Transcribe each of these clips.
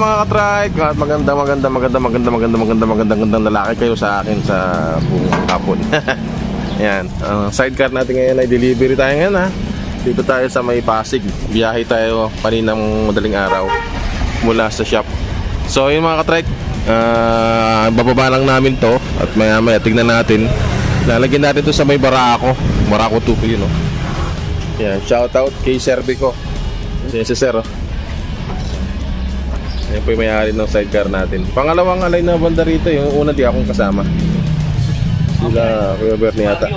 mga ka-trike? At magandang lalaki kayo sa akin sa buong hapon. Yan, sidecar natin ngayon ay delivery tayo ngayon ha. Dito tayo sa may Pasig. Biyahe tayo paninang madaling araw mula sa shop. So yun mga ka-trike, bababa lang namin to. At maya maya tignan natin. Lalagyan natin to sa may Barako 2 yun, no? Yan, shout out kay Servico. Yan si Sir, oh. Yan po yung may-ari ng sidecar natin. Pangalawang alay na banda rito. Yung una di akong kasama. Sila Kuya Bernie yata.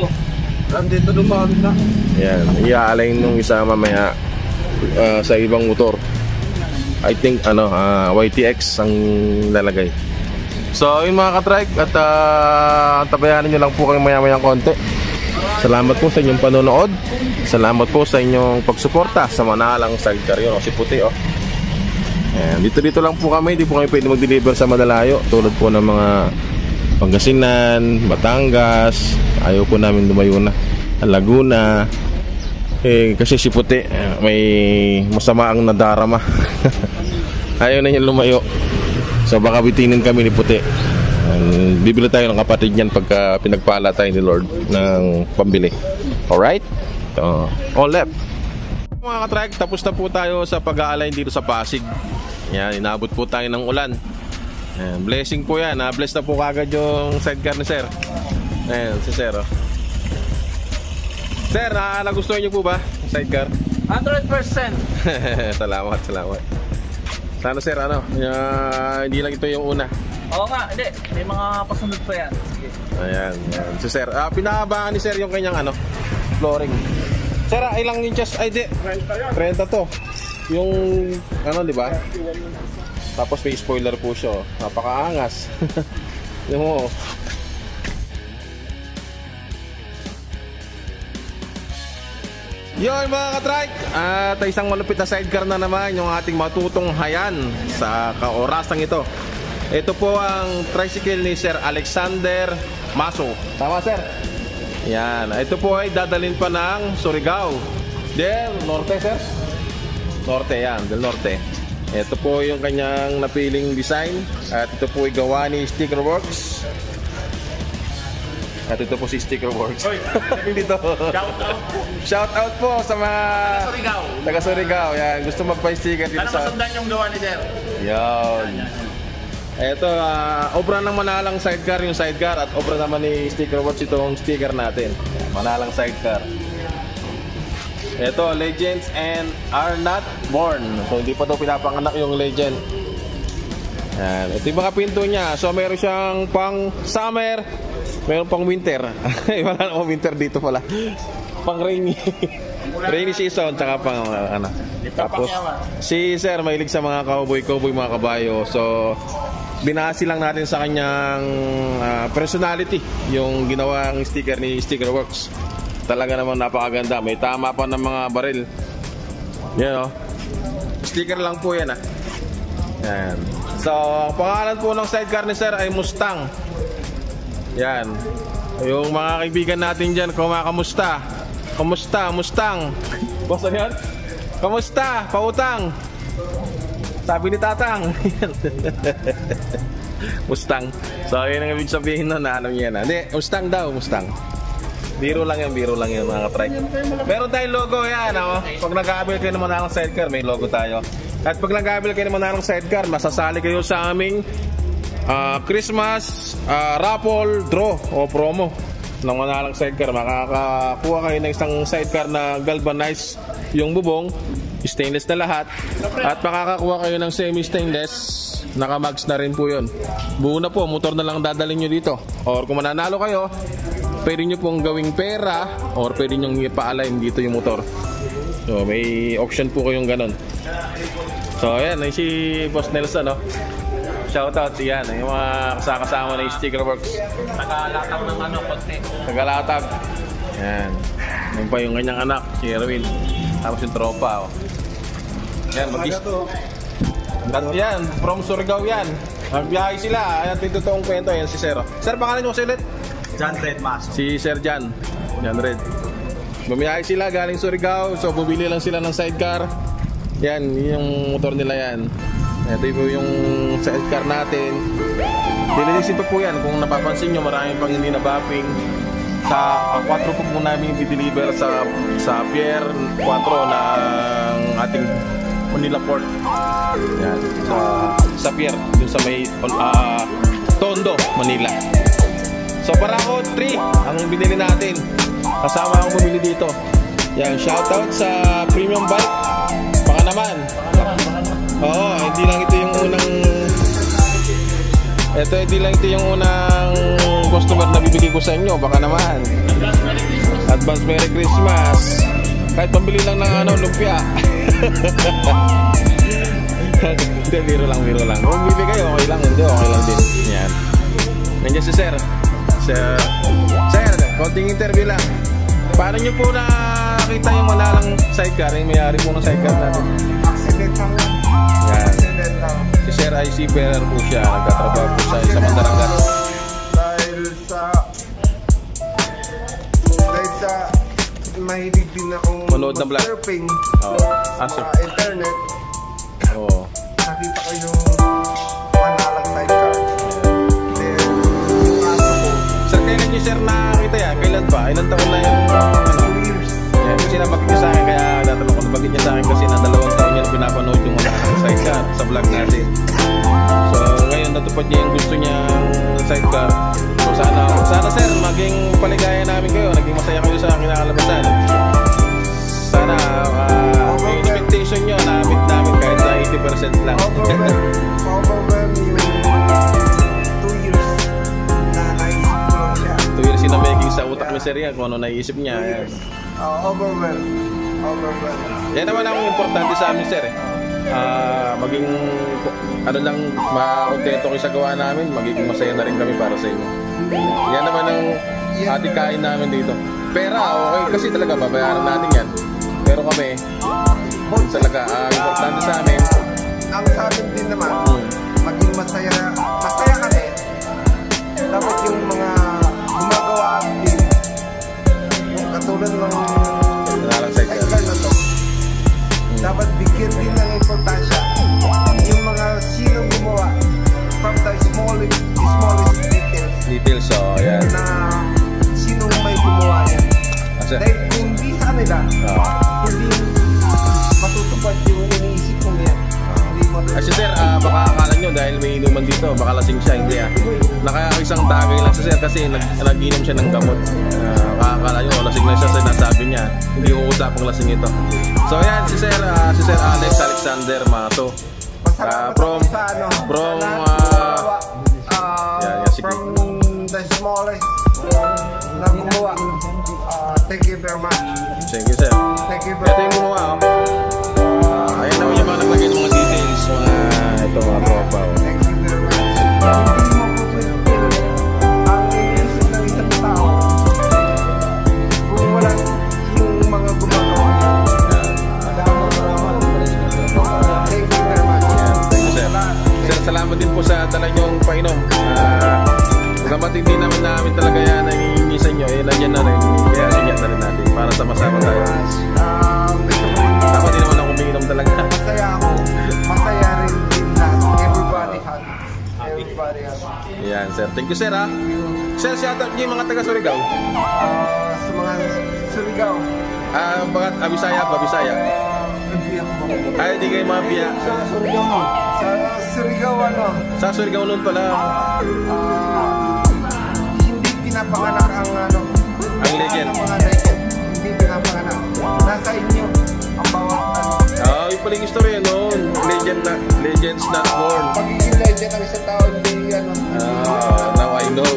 Dito lumawag na. Yan, iaalay nung isa mamaya sa ibang motor. I think YTX ang lalagay. So yun mga ka-trike. At tabayanan nyo lang po kayo maya-mayang konti. Salamat po sa inyong panonood. Salamat po sa inyong pagsuporta sa manalang sidecar yun, si puti, oh. Ayan, dito lang po kami. Hindi po kami pwede mag-deliver sa madalayo. Tulad po ng mga Pangasinan, Batangas. Ayaw po namin lumayo na Laguna. Kasi si puti may masama ang nadarama. Ayaw na niya lumayo. So baka bitinin kami ni puti. Bibili tayo ng kapatid niyan pagka pinagpala tayo ni Lord ng pambili. Alright? All left. Mga ka-trike, tapos na po tayo sa pag-aalay dito sa Pasig. Yan, inabot po tayo ng ulan. Ayan, blessing po yan. Bless na po kagad yung sidecar ni Sir. Ayan, si Sir, oh. Sir, nagustuhan niyo po ba yung sidecar? 100%. Salamat. Sana Sir, hindi lang ito yung una. Oo nga, hindi. May mga pasunod pa yan. Sige. Ayan. Si Sir, pinahabaan ni Sir yung kanyang flooring. Sir, ilang inches? Ay, di. 30 to. Yung, di ba? Tapos may spoiler po siya. Napakaangas. Yung mo. Yun mga ka-trike. At isang malupit na sidecar na naman yung ating matutunghayan sa kaorasang ito. Ito po ang tricycle ni Sir Alexander Maso. Tama, Sir? Yan. Ito po ay dadalhin pa ng Surigao del Norte, Sir? Norte, yan. Del Norte. Ito po yung kanyang napiling design. At ito po ay gawa ni Sticker Works. At ito po si Sticker Works. Dito. Shout out po sa mga taga Surigao. Yan. Gusto magpa-sticker dito sa... Sana masundan yung gawa ni Sir. Yan. Ito, obra ng manalang sidecar yung sidecar. At obra naman ni Sticker Works itong sticker natin. Manalang sidecar. Ito, Legends and Are Not Born. So hindi pa daw pinapanganak yung Legend. Yan. Ito yung mga pinto niya. So meron siyang pang summer, meron pang winter. Wala namang winter dito pala. Pang rainy. Rainy season, tsaka pang Tapos si Sir mahilig sa mga cowboy, mga kabayo. So binasi lang natin sa kanyang personality yung ginawang sticker ni Sticker Works. Talaga naman napakaganda. May tama pa ng mga baril. Yan, sticker lang po yan, Yan. So ang pangalan po ng sidecar ni Sir ay Mustang. Yan. Yung mga kaibigan natin dyan, kumakamusta? Kamusta? Mustang? Basta yan? Kamusta? Pautang? Sabi ni Tatang. Mustang. So yun ang ibig sabihin nun na alam niya na. Hindi, Mustang daw, Mustang. Biro lang yan mga ka-trike. Meron tayong logo yan, Pag nag-aabil kayo naman ng sidecar, may logo tayo. At pag nag-aabil kayo naman ng sidecar, masasali kayo sa aming Christmas raffle draw o promo ng manalang sidecar. Makakakuha kayo ng isang sidecar na galvanized yung bubong, stainless na lahat. At makakakuha kayo ng semi-stainless, naka-mags na rin po yun. Buo na po, motor na lang dadalhin nyo dito. Or kung mananalo kayo, pwede nyo pong gawing pera or pwede nyo ipa-align dito yung motor. So may option po kayong ganon. So ayan, ay si Boss Nelson, shoutout yan, yung mga kasama na yung Sticker Works. Tagalatag ng konti. Tagalatag. Yan. Yung pa yung kanyang anak, si Erwin. Tapos yung tropa, Yan, yan, from Surigao yan. Magbiyahe sila. Ayan, yung totoong kwento. Yan si Sir. Sir, pangalan nyo ulit? John Red Maso. Si Sir Jan Red. Bumiyahe sila galing Surigao. So bumili lang sila ng sidecar. Yan, yung motor nila yan. Ito po yung sidecar natin. Dililisin pa po yan. Kung napapansin nyo, marami pang hindi nabapping. Sa 4 po namin i-deliver sa Pier 4 ng ating Manila Port. Yan, sa Pier, dun sa may Tondo, Manila. So Paraco 3 ang binili natin. Kasama akong bumili dito. Yan, shoutout sa Premium Bike. Baka naman. Oo, hindi lang ito yung unang customer na bibigay ko sa inyo. Baka naman. Advance Merry Christmas. Kahit pambili lang ng lumpia. Hindi, biro lang. Kung bibigay, okay lang. Hindi, okay lang din. Yan. Nandiyan si Sir. Sir, konting interview lang. Paano nyo po nakita yung malalang sidecar? Yung mayari po ng sidecar natin. Accident lang. Yan. Accident lang. Si Sir ay seafarer po siya. Nagtatrabaho po sa Mandarangat. Dahil sa mahilig din akong manood ng vlog. surfing sa internet. Oo. Nakita ko yung malalang sidecar. Then, yung aso ko, Sir, kailan nyo Sir nakakita yan? Kailan pa? Ilan taon na yung 2 years. Yan, kasi nabagit niya sa akin. Kaya natanong ko, nabagit niya sa akin kasi na 2 taon niya pinapanood yung malalang sidecar sa vlog natin. So ngayon natupad niya yung gusto niyang sidecar. So sana Sir, maging paligaya namin kayo. Naging masaya kayo sa kinakalabasan. Sana yung expectation nyo na-meet namin kahit na 80% lang. Overwhelm yung 2 years na naisip ko lang siya. 2 years sinameging sa utak ni Sir yan kung ano naisip niya. Yan. Overwhelm. Yan naman ang importante sa amin Sir. Maging makontento kayo sa gawa namin, magiging masaya na rin kami para sa inyo. Yan naman ang atikain namin dito. Pera, okay, kasi talaga babayaran natin yan. Pero kami, talaga, importante sa amin. Ang sa amin din naman, maging masaya kami. Dapat yung mga gumagawa din, yung katulad ng sidecar na to, dapat bigyan din ng importansya yung mga sinong gumawa from the smallest Details, so yan. na sinong may gumawa yan. Dahil kung hindi sa kanila, hindi matutupad yung iniisip kong yan. Kasi Sir, baka akala nyo dahil may inuman dito, baka lasing siya, hindi Nakakisang tagay lang si Sir kasi nag-inom siya ng gamot. Akala nyo, lasing na siya, sinasabi niya, hindi ko usapang lasing ito. So yan, si Sir Alex Alexander Mato. From the smallest na gumawa. Thank you very much. Thank you Sir. Thank you Ito very yung much. gumawa ayan naman yung mga naglagay ng mga details, mga tropa. Thank you very much. Hindi mo fulfill ang iniisip ng isang tao kung walang yung mga gumagawa niya. Thank you very much. Thank you Sir. Sir, salamat din po sa dala nyong painom. Bagamat hindi naman namin talaga yan nangihingi sa inyo, nandiyan na rin. Kaya sinyak na rin natin para sama-sama tayo. Dapat din naman ako umiinom talaga. Masaya ako. Masaya rin din lahat. Everybody happy. Yan Sir. Thank you Sir ha. Sir, shoutout niyo yung mga taga Surigao. Sa mga Surigao. Bakit Bisaya ba? Bisaya? Ay, hindi kayo mga biya. Sa Surigao ano? Sa Surigao nun pala. Hindi pinapanganak ang Ang legend. Mga legend. Hindi pinapanganak. Nasa inyo ang bawat Yung pala yung istorya noon. Legends not born. pagiging legend ang isang tao hindi Now I know.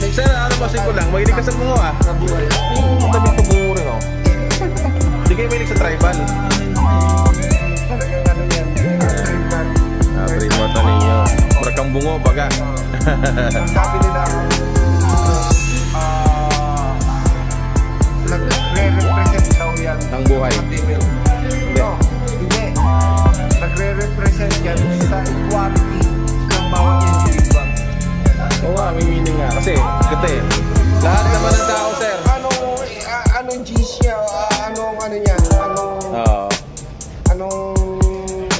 Sir, pasin ko lang. Mahilig ka sa bungo nabuhay. Yung damit ko bungo rin Hindi kayo mahilig sa tribal. Talagang yan. Bring mo ito ninyo. Marakang bungo, baga. Sabi nila nagre-represent daw yan Ang buhay. No, hindi. Nagre-represent yan sa equality ng bawat individual. Oo may meaning nga. Kasi, lahat naman ng tao, Sir. Anong genes niya, anong ano niya, anong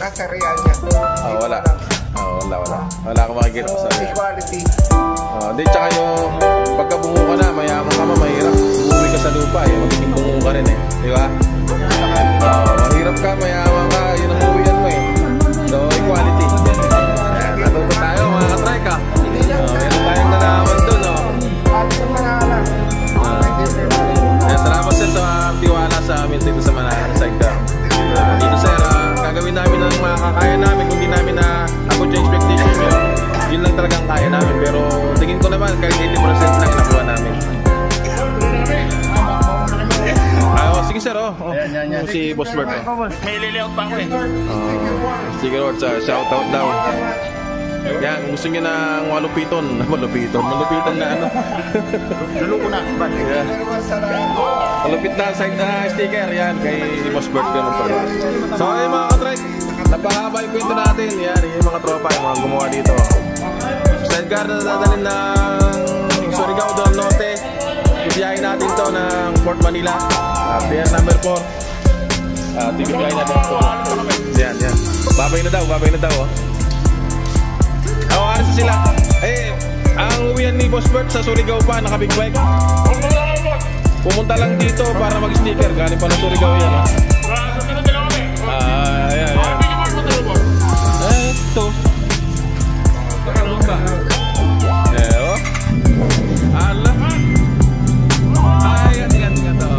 kasarian niya. Wala akong makikita So, sa may quality. Hindi, tsaka yung pagkabungo ka na, mayaman ka mahirap. Umuwi ka sa lupa magiging bungo ka rin di ba? Mahirap ka, mayaman ka, yun ang uwian mo So, equality. Ayan, natuto tayo mga ka-trike meron tayong nalaman dun At yung mga alam. Salamat sir sa tiwala sa amin dito sa Manayang Sidecar. Dito sir, gagawin namin ang makakaya namin. Kung di namin na abot yung expectation nyo, yun lang talagang kaya namin. Pero tingin ko naman kahit 80% lang nakuha namin. Sige sir, Yan. si Boss Bert. May liliot pa ako Sticker Awards, shoutout daw. Yan, kung gusto nyo ng malupiton na Luluko na. Yeah. Malupit na sticker yan kay Boss Bert ganun pa rin. So ayun mga ka-trike, napakahaba yung kwento natin. Yan, yung mga tropa, yung mga gumawa dito. Sidecar na dadalhin ng Surigao del Norte. Ibiyahin natin to ng Port Manila. Pier number 4. Ibiyahin natin to. Yan. Babay na daw. Alis sila. Ang uwian ni Boss Bert sa Surigao pa, naka-big bike. Pumunta lang dito para mag-sticker. Galing pa ng Surigao yan. Ayan. Ito. Ala. Tingnan to.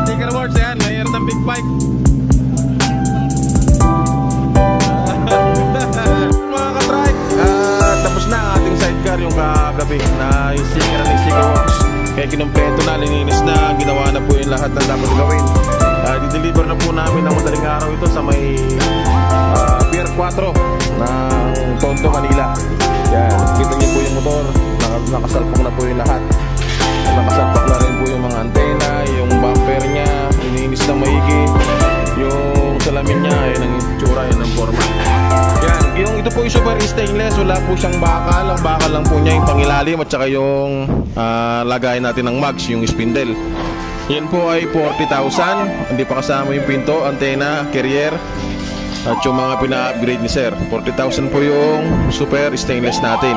Sticker Awards yan, mayroon ng big bike. Mga ka-trike, tapos na ang ating sidecar yung kagabi na yung sticker ng Sticker Awards. Kaya kinumpleto na, lininis na, ginawa na po yung lahat ng dapat gawin. Di-deliver na po namin ng madaling araw ito sa may Pier 4 ng Tondo, Manila. Yan, kita niyo po yung motor, nakasalpok na po yung lahat. Nakasalpak na rin po yung mga antena, yung bumper niya, iniinis na maigi, yung salamin niya, yun ang itsura, yun ang forma. Yan, yung ito po yung super stainless, wala po siyang bakal, ang bakal lang po niya yung pangilalim at saka yung lagayan natin ng mags, yung spindle. Yan po ay 40,000, hindi pa kasama yung pinto, antena, carrier, at yung mga pina-upgrade ni sir. 40,000 po yung super stainless natin.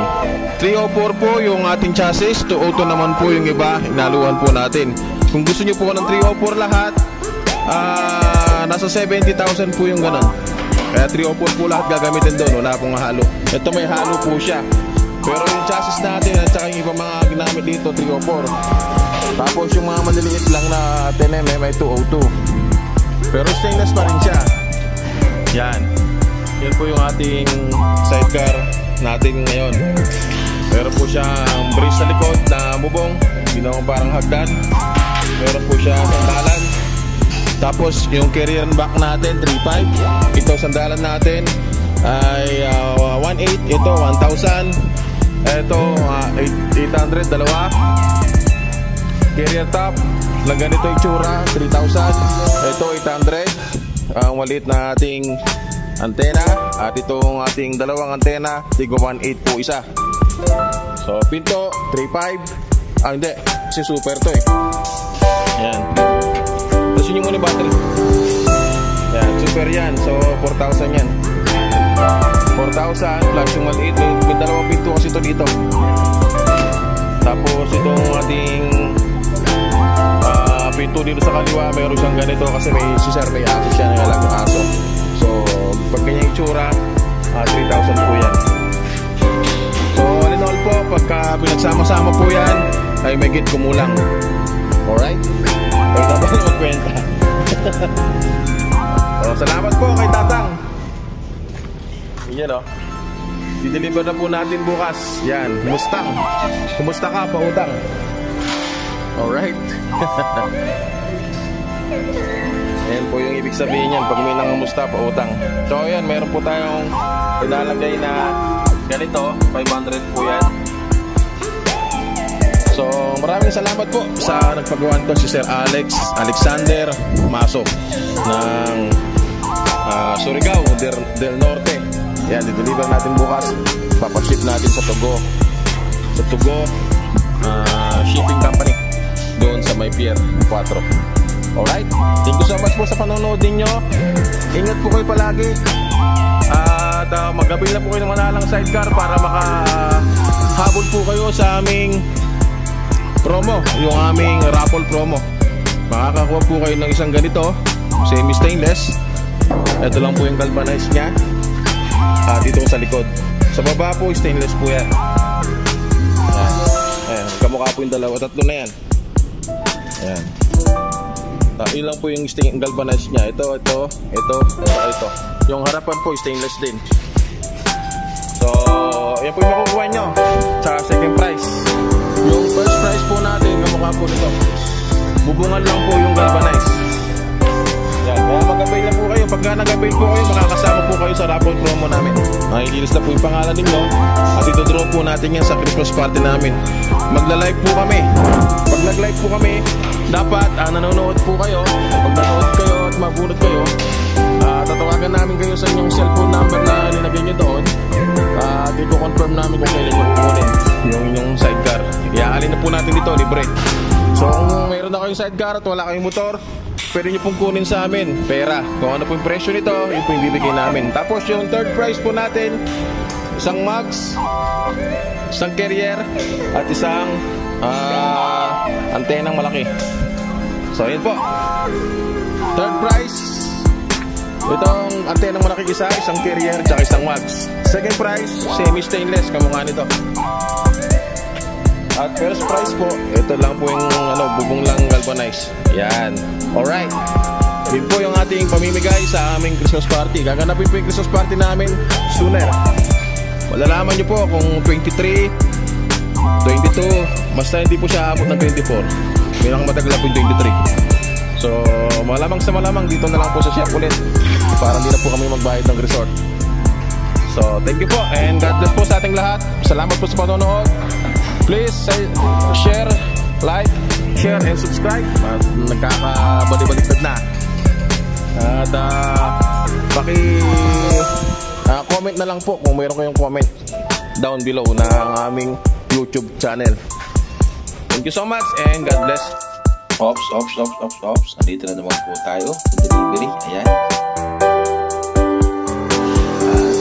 304 po yung ating chassis. 202 naman po yung iba. Inaluhan po natin. Kung gusto nyo po ng 304 lahat, nasa 70,000 po yung ganon. Kaya 304 po lahat gagamitin doon. Wala pong halo. Ito may halo po siya. Pero yung chassis natin at saka yung iba mga ginamit dito 304. Tapos yung mga maliliit lang na 10mm ay 202. Pero stainless pa rin siya. Yan po yung ating sidecar natin ngayon. Meron po siyang brace sa likod na bubong, ginawang parang hagdan. Meron po siya sandalan. Tapos yung carrier back natin 3.5. Ito sandalan natin ay 1.8. Ito 1,000. Ito 800, dalawa. Carrier top na ganito yung tsura 3,000. Ito 800. Ang maliit na ating antena at itong ating dalawang antena, tigo 1.8 po isa. So pinto 3.5. Hindi, kasi super to Yan. Tapos yun yung muna battery. Yan, super yan. So 4,000 yan. 4,000 plus yung maliit. May dalawang pinto kasi ito dito. Tapos itong ating pinto dito sa kaliwa, mayroon siyang ganito kasi si sir may aso siya, nangalagang aso. So pag ganyan yung tsura, 3,000 po yan. So all in all po, pagka pinagsama-sama po yan ay may git kumulang. Alright? Pwede na ba magkwenta? So salamat po kay Tatang. Yan di-deliver na po natin bukas. Yan, Mustang. Kumusta ka, pautang? Alright. Ayan po yung ibig sabihin yan pag may nangamusta pa utang. So ayan, meron po tayong pinalagay na ganito, 500 po yan. So maraming salamat po sa nagpagawa nito, si Sir Alexander Maso ng Surigao del Norte. Yan, di-deliver natin bukas. Papaship natin sa Togo. Sa Togo Shipping Company. Doon sa may Pier 4. Alright, thank you so much po sa panonood ninyo. Ingat po kayo palagi. At mag-avail na po kayo ng manalang sidecar para makahabol po kayo sa aming promo, yung aming raffle promo. Makakakuha po kayo ng isang ganito, semi-stainless. Ito lang po yung galvanized nya. Dito sa likod. Sa baba po, stainless po yan. Ayan, kamukha po yung dalawa. Tatlo na yan. Ayan. Yun lang po yung galvanized nya. Ito. Yung harapan po stainless din. So yan po yung makukuha nyo sa second price. Yung first price po natin, kamukha po nito, bubungan lang po yung galvanized. Yan, kaya mag-avail na po kayo. Pagka nag-avail po kayo, makakasama po kayo sa raffle promo namin. Makikilinis na po yung pangalan ninyo at ito-draw po natin yan sa Christmas party namin. Magla-live po kami. Pag nag-live po kami, dapat nanonood po kayo. Pag nanonood kayo at mabunod kayo, tatawagan namin kayo sa inyong cellphone number na nilagay nyo doon. At i-confirm namin kung kailan nyo kukunin yung inyong sidecar. Iaalin na po natin dito, libre. So kung mayroon na kayong sidecar at wala kayong motor, pwede nyo pong kunin sa amin pera. Kung ano po yung presyo nito, yun po yung bibigay namin. Tapos yung third prize po natin, isang mugs, isang carrier, at isang antenang malaki. So yun po, third prize, itong antenang malaki isa, isang carrier, tsaka isang mugs. Second prize, semi-stainless, kamukha nito. At first prize po, ito lang po yung bubong lang galvanized. Yan. Alright. Yun po yung ating pamimigay sa aming Christmas party. Gaganapin po yung Christmas party namin sooner. Malalaman nyo po kung 23, 22, basta hindi po siya abot ng 24. May matagal po yung 23. So malamang sa malamang dito na lang po sa shop ulit para hindi na po kami magbayad ng resort. So thank you po and God bless po sa ating lahat. Salamat po sa panonood. Please share, like, share and subscribe. At nagkakabalik-baliktad na. At comment na lang po kung mayroon kayong comment down below na ang aming YouTube channel. Thank you so much and God bless. Ops. Nandito na naman po tayo sa delivery. Ayan.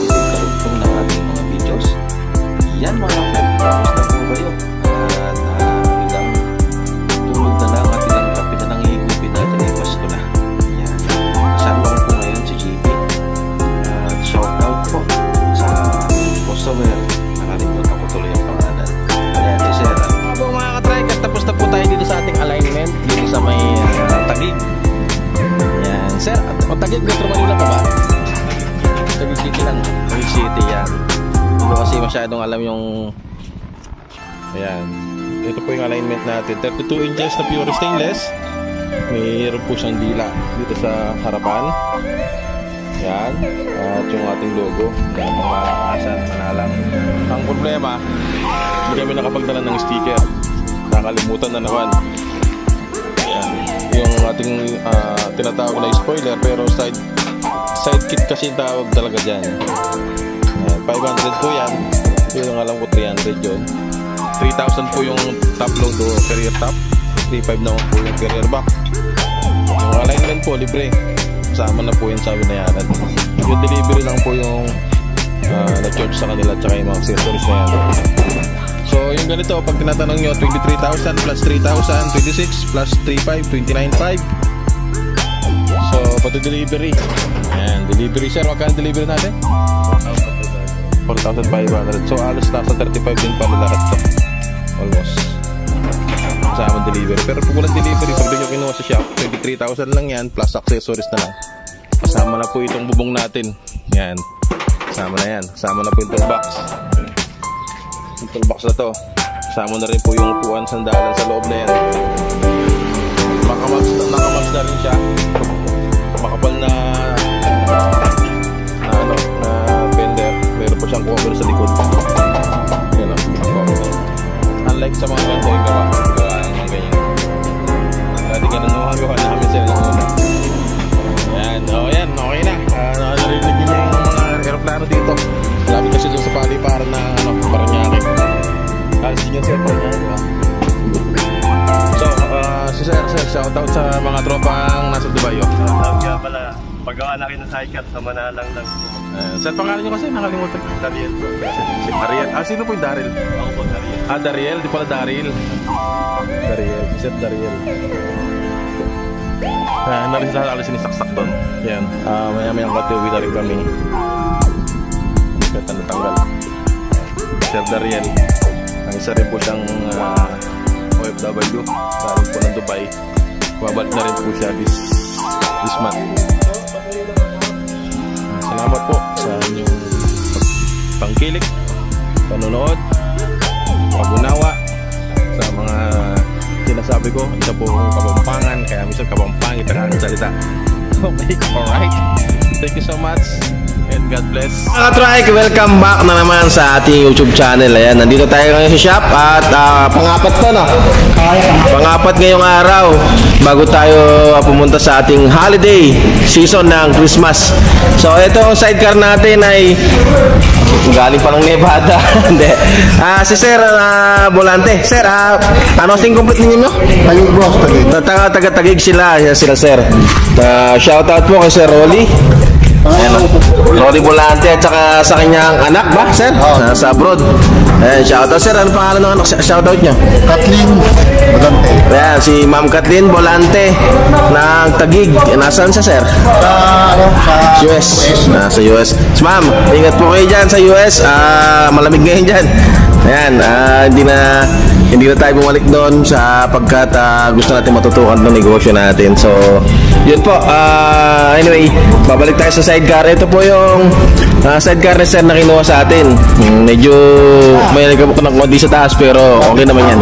Dito yung karugtong ng ating mga videos. Yan mga kapatid. Tapos na po kayo. At ilang tulog na lang at ilang kape na nang higupin natin ay Pasko na. Ayan. Kasama ko po ngayon si JP. At shout out po sa customer. Nakalimutan ko tuloy ang pangalan. Ayan, si Sir. Po mga ka-trike, at tapos na po tayo dito sa ating alignment dito sa may Taguig. Ayan, Sir, Taguig, Metro Manila pa ba? Taguig City lang. Taguig City, yan. Hindi ko kasi masyadong alam yung... Ayan, ito po yung alignment natin. 32 inches na pure stainless. Mayroon po siyang dila dito sa harapan. Ayan, at yung ating logo. Ayan, mga asan, manalang. Ang problema, hindi kami nakapagdala ng sticker. Nakalimutan na naman. Ayan, yung ating tinatawag na spoiler, pero side kit kasi tawag talaga dyan. Ayan, 500 po yan. Yun ang alam ko, 300 yun. 3,000 po yung top load o carrier top. 3,500 naman po yung carrier back. Yung alignment po, libre. Kasama na po yung sabi na yan. Yung delivery lang po yung na-charge sa kanila, tsaka yung mga accessories na yan. So yung ganito, pag tinatanong nyo, 23,000 plus 3,000, 26 plus 3,500, 29,500. So pati delivery. Ayan, delivery sir, magkano delivery natin? 4,500. So alos nasa 35 din pala lahat to. Almost kasama delivery. Pero pag walang delivery, pag doon nyo kinuha sa shop, 23,000 lang yan plus accessories na lang. Kasama na po itong bubong natin. Yan, kasama na yan. Kasama na po yung toolbox. Yung toolbox na to, kasama na rin po yung upuan, sandalan sa loob na yan. Nakamags na rin siya. Makapal na fender. Meron po siyang cover sa likod. Yan o, unlike sa mga ganito yung gawa ng mga ganyan. Dati ganun nung gawa namin sila ng una. Yan, o yan, okay na. Narinig niyo yung mga aeroplano dito. yung cellphone niya, di ba? So, si Sir, shoutout sa mga tropang nasa Dubai, oh. Shoutout nga pala. Paggawa na kayo ng sidecar sa Manalang lang po. Sir, pangalan niyo kasi, nakalimutan ko. Dariel po. Si Ariel. Sino po yung Daryl? Ako po, Dariel. Dariel, di pala Daryl. Dariel, si Sir Dariel. Nalis sinisaksak doon. Yan. Maya-maya ang katiwi na rin kami. Kaya natanggal. Sir Dariel. Ang isa rin po siyang OFW. Galing po ng Dubai. Babalik na rin po siya this month. Salamat po sa inyong pangkilik, panonood, pag-unawa sa mga sinasabi ko. Isa po Kapampangan, kaya minsan kapampangit ang aking salita. Okay, alright. Thank you so much and God bless. Mga ka-trike, welcome back na naman sa ating YouTube channel. Ayan, nandito tayo ngayon sa shop at pang-apat to, no? Pang-apat ngayong araw bago tayo pumunta sa ating holiday season ng Christmas. So, itong sidecar natin ay galing pa ng Nevada. Hindi. Si Sir Bolante. Sir, ano sing complete ninyo? Tagig boss, tagig. Taga-tagig sila. Sila, Sir. Shoutout po kay Sir Rolly. Ayan, Rolly Bolante at saka sa kanyang anak ba, Sir? Sa abroad. Ayan, shoutout. Sir, ano pangalan ng anak? Shoutout nyo? Kathleen Bolante. Ayan, si Ma'am Kathleen Bolante ng Tagig. Nasaan siya, Sir? Sa US. Sa US. So, Ma'am, ingat po kayo dyan sa US. Malamig ngayon dyan. Ayan, hindi na tayo bumalik doon sapagkat gusto natin matutukan ng negosyo natin. So, yun po. Anyway, babalik tayo sa sidecar. Ito po yung sidecar ni Sir na kinuha sa atin. Medyo may nagkabuk ng konti sa taas pero okay naman yan.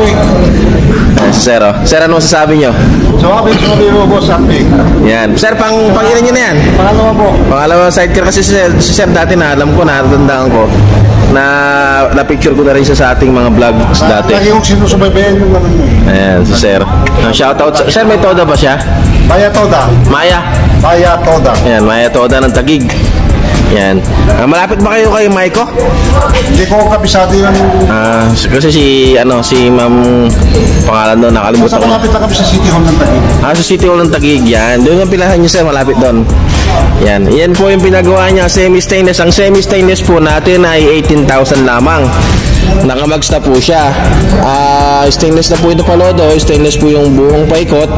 Sir, Sir, ano masasabi nyo? So, happy mo boss, happy. Yan. Sir, pang-ilan nyo na yan? Pangalawa po. Pangalawang sidecar kasi si Sir dati na alam ko, natandaan ko na picture ko na rin siya sa ating mga vlogs dati. Lagi kong sinusubaybayan yung naman mo. Ayan, si Sir. Shoutout. Sir, may toda ba siya? Maya Toda. Maya. Maya Toda. Ayan, Maya Toda ng Tagig. Yan. Malapit ba kayo kay Maiko? Hindi ko kabisado yung... Kasi si Ma'am pangalan doon, nakalimutan ko. Malapit lang kami sa City Hall ng Tagig. Sa City Hall ng Tagig, yan. Doon ang pilahan niyo, Sir, malapit doon. Yan. Yan po yung pinagawa niya, semi-stainless. Ang semi-stainless po natin ay 18,000 lamang. Nakamags na po siya. Stainless na po ito palodo. Stainless po yung buong paikot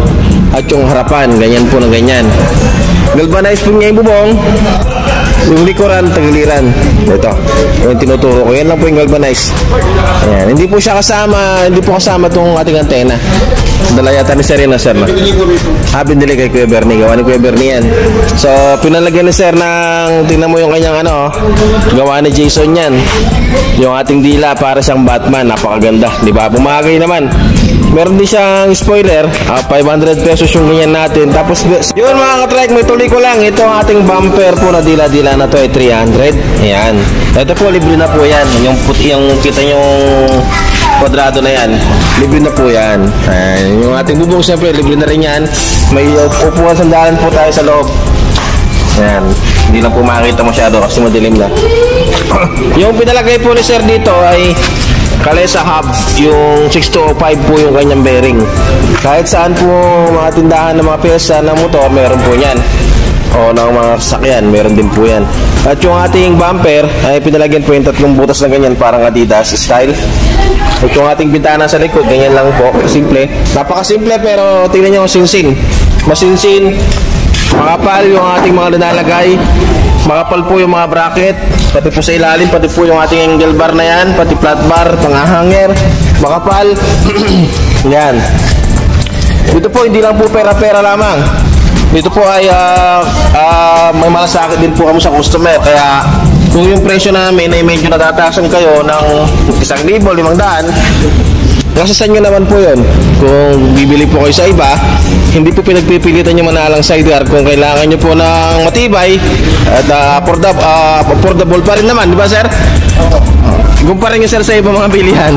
at yung harapan. Ganyan po na ganyan. Galvanized po niya yung bubong. Yung likuran, tagiliran. Ito. Yung tinuturo ko. Yan lang po yung galvanized. Ayan. Hindi po kasama itong ating antena. Dala yata ni Sir na, Sir, na. Binili kay Kuya Bernie. Gawa ni Kuya Bernie yan. So, pinalagyan ni Sir ng, tingnan mo yung kanyang gawa ni Jason yan. Yung ating dila para siyang Batman. Napakaganda. Diba? Bumagay naman. Meron din siyang spoiler. 500 pesos yung ganyan natin. Tapos, yun mga ka-trike, may tuloy ko lang. Ito ang ating bumper po na dila-dila na to ay 300. Ayan. Ito po, libre na po yan. Yung puti, yung kita yung kwadrado na yan. Libre na po yan. Ayan. Yung ating bubong, siyempre, libre na rin yan. May upuan sandalan po tayo sa loob. Ayan. Hindi lang po makikita masyado kasi madilim na. Yung pinalagay po ni Sir dito ay Kalesa Hub, yung 6205 po yung kanyang bearing. Kahit saan po mga tindahan ng mga pyesa ng motor, meron po yan. O ng mga sasakyan, meron din po yan. At yung ating bumper ay pinalagyan po yung 3 butas na ganyan, parang Adidas style. At yung ating bintana sa likod, ganyan lang po, simple. Napakasimple pero tingnan nyo ang sinsin. Masinsin, makapal yung ating mga linalagay. Makapal po yung mga bracket, pati po sa ilalim, pati po yung ating angle bar na yan, pati flat bar, panghahanger, makapal. Yan. Dito po, hindi lang po pera-pera lamang. Dito po ay may malasakit din po kami sa customer. Kaya kung yung presyo namin ay medyo natataasan kayo ng 1,500, nasa sa inyo naman po yun. Kung bibili po kayo sa iba, hindi po pinagpipilitan yung manalang sidecar. Kung kailangan nyo po ng matibay at affordable pa rin naman, di ba, Sir? Kumpara nyo, Sir, sa ibang mga bilihan.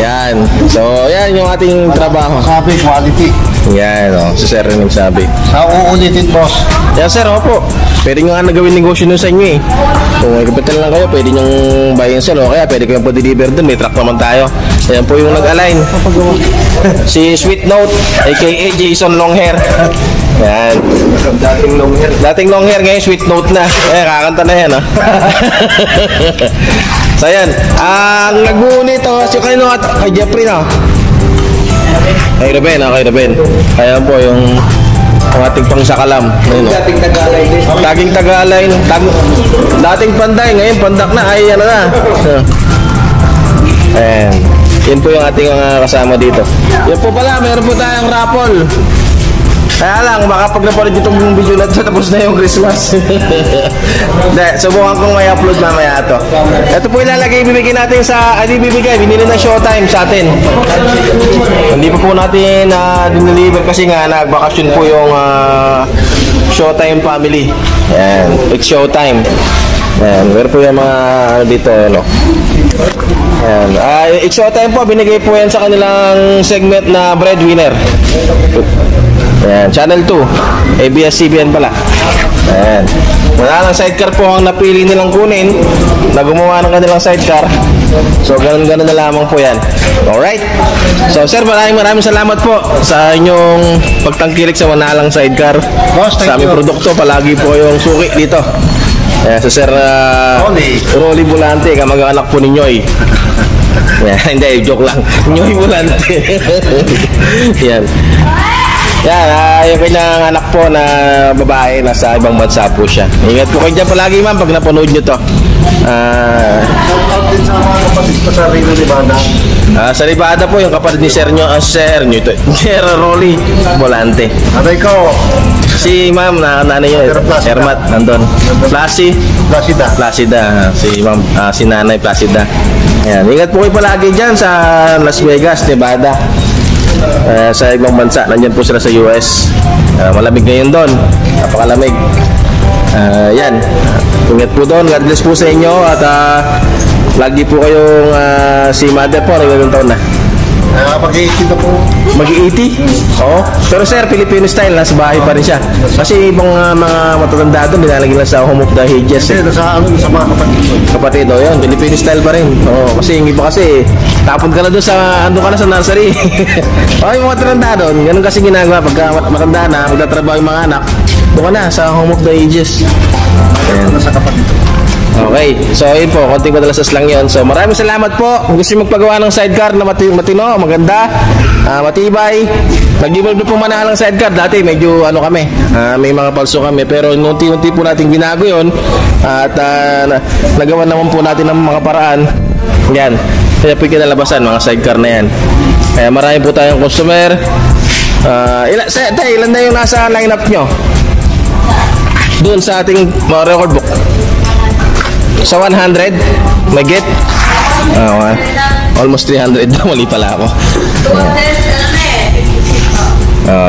Yan. So, yan yung ating trabaho. Sabi, quality. Yan, si sir rin nagsabi. Sa uulitin, boss. Yan sir, opo. Pwede nyo nga nagawin negosyo nun sa inyo eh. Kung may kapital lang kayo, pwede nyong buy and sell. O kaya pwede kayong pa-deliver dun. May truck naman tayo. Yan po yung nag-align. Si Sweet Note, aka Jason Longhair. Yan. Dating long hair, ngayon Sweet Note na. Kakanta na yan, So yan. Ang nagbuo nito, si kanino at kay Jeffrey na. Kay Ruben. Kaya po yung ating pang sakalam. Dating Tagalay din. Dating Tagalay. Dating Panday, ngayon Pandak na. Ay, ano na. Ayan. Yan po yung ating kasama dito. Yan po pala, meron po tayong raffle. Kaya lang, baka pag napanood itong video na ito, tapos na yung Christmas. Hindi, subukan kong may upload mamaya ito. Ito po ilalagay, ibibigay natin sa, binili ng Showtime sa atin. Hindi pa po natin dineliver kasi nga, nagbakasyon po yung Showtime family. Ayan, it's Showtime. Ayan, meron po yung mga dito, Ayan, it's Showtime po, binigay po yan sa kanilang segment na Breadwinner. Ayan, Channel 2 ABS-CBN pala. Ayan, wala lang sidecar po ang napili nilang kunin na gumawa ng kanilang sidecar. So ganun na lamang po yan. Alright. So sir, maraming salamat po sa inyong pagtangkilik sa Manalang sidecar. Sa aming produkto, palagi po yung suki dito. Ayan, so sir Rolly Bulante, kamag-anak po ni Nyoy. Hindi, joke lang. Nyoy Bulante. Yan. Yan, yung kanyang anak po na babae, nasa ibang bansa po siya. Ingat po kayo dyan palagi, ma'am, pag napanood nyo to. Shoutout din sa mga kapatid ko sa Rino Nevada. Sa Nevada po, yung kapatid ni Sir Rolly Volante. Aray ko. Si ma'am, nanay yun, Ermat, nandun. Placida. Si ma'am, si nanay Placida. Yan, ingat po kayo palagi dyan sa Las Vegas, Nevada. Sa ibang bansa, nandyan po sila sa US. Malamig ngayon doon, napakalamig. Yan, ingat po doon, God bless po sa inyo. At lagi po kayong si mother po, ilang taon na? Mag-80 na po. Mag-80? Oo. Pero sir, Filipino style, nasa bahay pa rin siya. Kasi ibang mga matatanda doon, nilalagay lang sa home of the ages. Kasi sa mga kapatid ko. Kapatid, yun, Filipino style pa rin. Oo, kasi yung iba kasi, tapon ka na doon sa, ando ka na sa nursery. Yung mga matanda doon, ganun kasi ginagawa. Pagka matanda na, magtatrabaho yung mga anak, doon ka na sa home of the ages. Ayan. Sa kapatid ko. Okay, so yun po, konting madalasas lang yun. So maraming salamat po. Kung gusto magpagawa ng sidecar na matino, maganda, matibay, nag-evolve po Manalang sidecar. Dati medyo kami, may mga palso kami. Pero unti-unti po natin binago yun. At nagawa naman po natin ng mga paraan. Yan, kaya po kinalabasan mga sidecar na yan. Kaya marami po tayong customer. Ilan na yung nasa lineup nyo? Doon sa ating record book. Sa 100, may get? Almost 300 na, mali pala ako.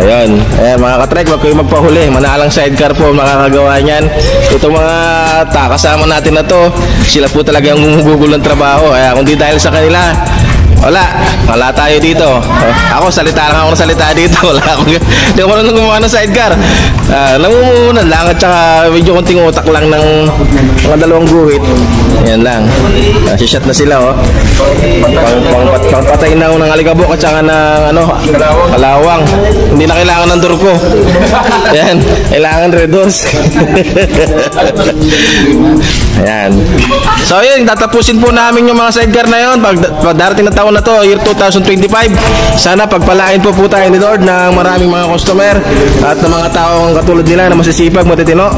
Yan. Ayan, mga katrek, wag kayong magpahuli. Manalang sidecar po, makakagawa niyan. Itong mga kasama natin na to, sila po talaga yung gumugugol ng trabaho. Kaya kung di dahil sa kanila, wala tayo dito. Ako, salita lang ako ng salita dito. Hindi ako nang gumawa ng sidecar. Namumunan lang at saka medyo konting utak lang ng mga dalawang guhit. Yan lang. Sishot na sila, pangpatay na ng alikabok at saka ng kalawang. Hindi na kailangan ng turko. Yan, kailangan redos. Ayan. So yun, tatapusin po namin yung mga sidecar na yun. Pag darating na taon na to, year 2025, sana pagpalain po tayo ni Lord ng maraming mga customer at ng mga taong katulad nila na masisipag, matitino.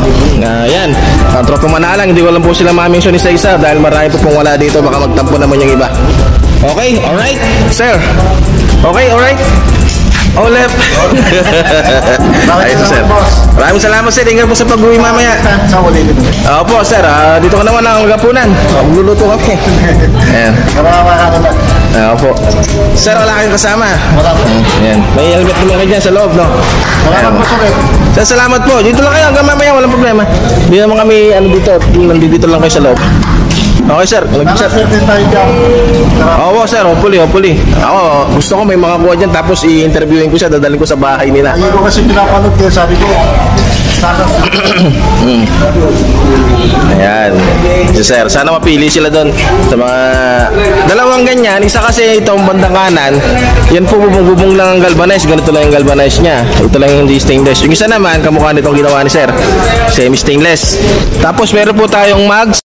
Yan, ang Tropang Manalang, hindi ko lang po sila ma-mention isa-isa dahil marami po pong wala dito, baka magtampo naman yung iba. Okay, alright, sir. Okay, alright. Left. Ayun, sir. Maraming salamat, sir. Ingat po sa pag-uwi mamaya. Opo, sir. Dito ka naman ang magapunan. Magluluto kami. Ayan. Opo. Sir, wala kayong kasama. Ayan. May helmet naman kayo dyan sa loob, no? Sir, salamat po. Dito lang kayo hanggang mamaya. Walang problema. Hindi naman kami, dito. Nandito lang kayo sa loob. Okay sir, sir. Nakaswerte tayo dyan. Oo sir, hopefully. Ako, gusto ko may makakuha dyan tapos i-interviewin ko siya, dadalhin ko sa bahay nila. Lagi ko kasi pinapanood kaya sabi ko, sana Ayan. So, sir, sana mapili sila doon sa mga dalawang ganyan. Isa kasi itong bandang kanan, yan po bubong lang ang galvanize. Ganito lang yung galvanize niya. Ito lang yung hindi stainless. Yung isa naman, kamukha nitong ginawa ni sir. Semi-stainless. Tapos meron po tayong mags.